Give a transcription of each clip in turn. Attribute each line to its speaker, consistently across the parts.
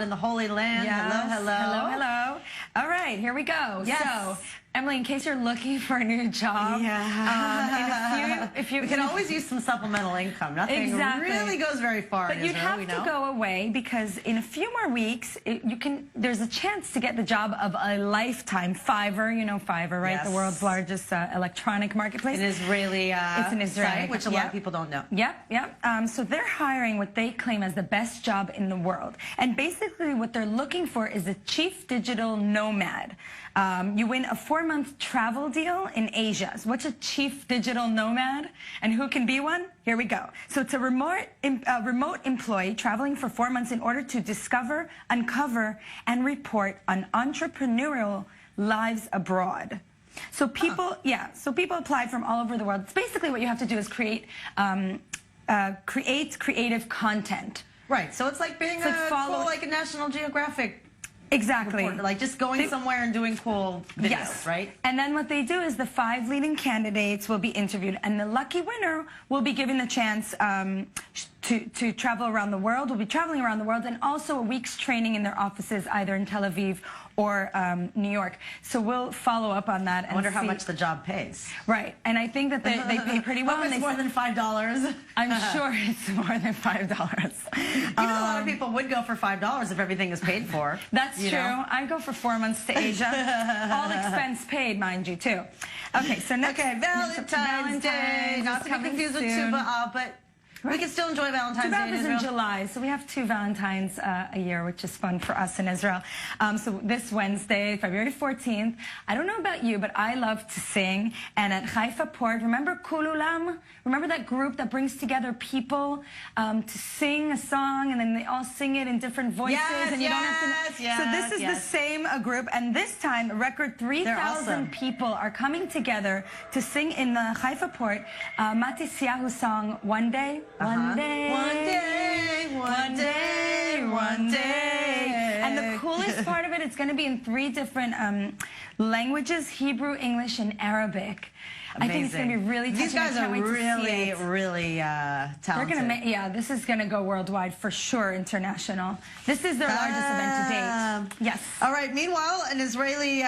Speaker 1: in the Holy Land.
Speaker 2: Yes.
Speaker 1: Hello.
Speaker 2: All right, here we go.
Speaker 1: Yes.
Speaker 2: So, Emily, in case you're looking for a new job,
Speaker 1: if you can always use some supplemental income. Nothing really goes very far.
Speaker 2: But you'd have to go away because in a few more weeks, there's a chance to get the job of a lifetime. Fiverr, you know Fiverr, right?
Speaker 1: Yes.
Speaker 2: The world's largest electronic marketplace.
Speaker 1: An Israeli
Speaker 2: it's an Israeli
Speaker 1: site, which a lot of people don't know.
Speaker 2: Yep. So they're hiring what they claim as the best job in the world. And basically what they're looking for is a chief digital nomad. You win a 4-month travel deal in Asia. So what's a chief digital nomad? And who can be one? Here we go. So it's a remote employee traveling for 4 months in order to discover, uncover, and report on entrepreneurial lives abroad. So people, people apply from all over the world. It's basically what you have to do is create creative content.
Speaker 1: Right. So it's like being like a National Geographic.
Speaker 2: Exactly.
Speaker 1: Reporter, like just going somewhere and doing cool videos, right?
Speaker 2: And then what they do is the 5 leading candidates will be interviewed, and the lucky winner will be given a chance to travel around the world. Will be traveling around the world, and also a week's training in their offices, either in Tel Aviv or New York. So we'll follow up on that. And
Speaker 1: I wonder how much the job pays.
Speaker 2: Right, and I think that they pay pretty well.
Speaker 1: It's more than $5.
Speaker 2: I'm sure it's more than $5.
Speaker 1: A lot of people would go for $5 if everything is paid for.
Speaker 2: That's true. I go for 4 months to Asia. All expense paid, mind you, too. Okay, so next.
Speaker 1: Okay, Valentine's Day. Not to be confused with Tuba, but we can still enjoy Valentine's Day in Israel.
Speaker 2: in July, so we have 2 Valentines a year, which is fun for us in Israel. So this Wednesday, February 14th, I don't know about you, but I love to sing. And at Haifa Port, remember Kululam? Remember that group that brings together people to sing a song, and then they all sing it in different voices, and you don't have to. So this is the same group, and this time a record 3,000 people are coming together to sing in the Haifa Port Matisyahu's song "One Day." One day, one day. And the coolest part of it, it's going to be in 3 different languages: Hebrew, English, and Arabic.
Speaker 1: Amazing.
Speaker 2: I think it's going to be really touching.
Speaker 1: These guys are really talented.
Speaker 2: This is going to go worldwide for sure, international. This is their largest event to date. Yes.
Speaker 1: All right. Meanwhile, an Israeli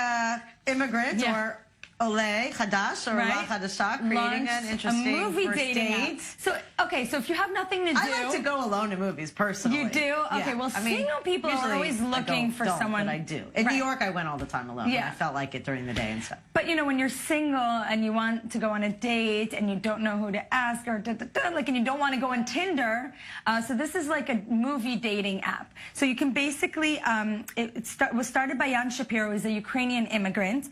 Speaker 1: immigrant or Ole Chadash or Ola Chadasha creating an interesting
Speaker 2: movie
Speaker 1: first
Speaker 2: dating
Speaker 1: date.
Speaker 2: So, okay, so if you have nothing to do...
Speaker 1: I like to go alone to movies, personally.
Speaker 2: You do? Okay, well, single people are always looking for someone...
Speaker 1: But I do. In New York, I went all the time alone. Yeah. I felt like it during the day and stuff.
Speaker 2: But, you know, when you're single and you want to go on a date and you don't know who to ask or and you don't want to go on Tinder, so this is like a movie dating app. So you can basically... it was started by Jan Shapiro, who's a Ukrainian immigrant.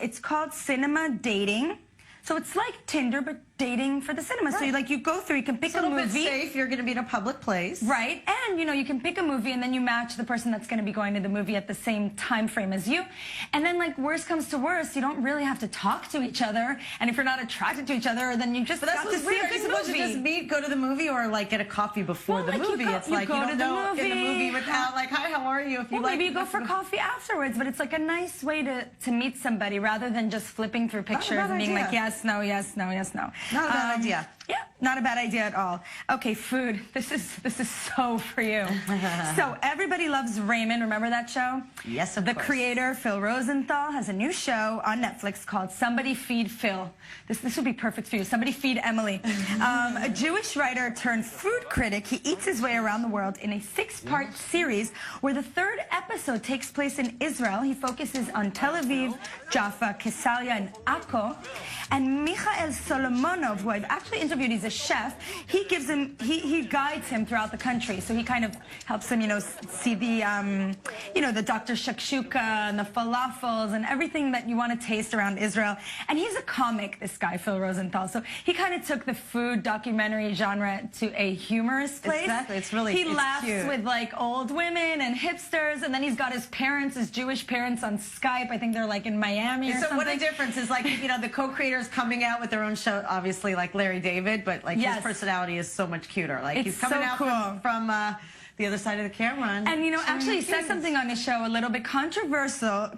Speaker 2: It's called cinema.dating. So it's like Tinder, but dating for the cinema. Right. So you go through, you can pick a movie.
Speaker 1: It's a little bit safe. You're going to be in a public place.
Speaker 2: Right. And, you can pick a movie and then you match the person that's going to be going to the movie at the same time frame as you. And then, worst comes to worst, you don't really have to talk to each other. And if you're not attracted to each other, then you just got to see a good movie. You're supposed to just meet,
Speaker 1: go to the movie, or, get a coffee before the movie. It's like you don't know in the movie without, hi, how are you? If you
Speaker 2: maybe you go for coffee afterwards, but it's like a nice way to meet somebody rather than just flipping through pictures and being like, yes, no, yes, no, yes, no.
Speaker 1: Not a bad idea.
Speaker 2: Yeah, not a bad idea at all. Okay, food. This is so for you. So Everybody Loves Raymond. Remember that show?
Speaker 1: Yes, of course.
Speaker 2: The creator, Phil Rosenthal, has a new show on Netflix called Somebody Feed Phil. This would be perfect for you. Somebody Feed Emily. A Jewish writer turned food critic. He eats his way around the world in a 6-part series where the 3rd episode takes place in Israel. He focuses on Tel Aviv, Jaffa, Caesarea, and Akko. And Michael Solomonov, who I've actually interviewed, he's a chef. He gives him, he guides him throughout the country. So he kind of helps him, see the, the Dr. Shakshuka and the falafels and everything that you want to taste around Israel. And he's a comic, this guy, Phil Rosenthal. So he kind of took the food documentary genre to a humorous place.
Speaker 1: Exactly,
Speaker 2: He laughs cute. With old women and hipsters, and then he's got his parents, his Jewish parents, on Skype. I think they're in Miami or something. So
Speaker 1: what a difference is the co-creators coming out with their own show, obviously like Larry David, but his personality is so much cuter. He's coming out from the other side of the camera. And
Speaker 2: actually he says something on his show a little bit controversial.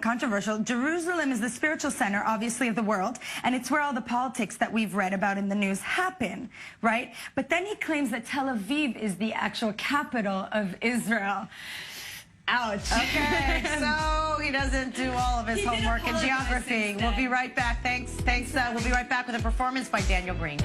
Speaker 2: Jerusalem is the spiritual center, obviously, of the world, and it's where all the politics that we've read about in the news happen, right? But then he claims that Tel Aviv is the actual capital of Israel. Ouch.
Speaker 1: Okay, so he doesn't do all of his homework in geography. We'll be right back. Thanks. We'll be right back with a performance by Daniel Green.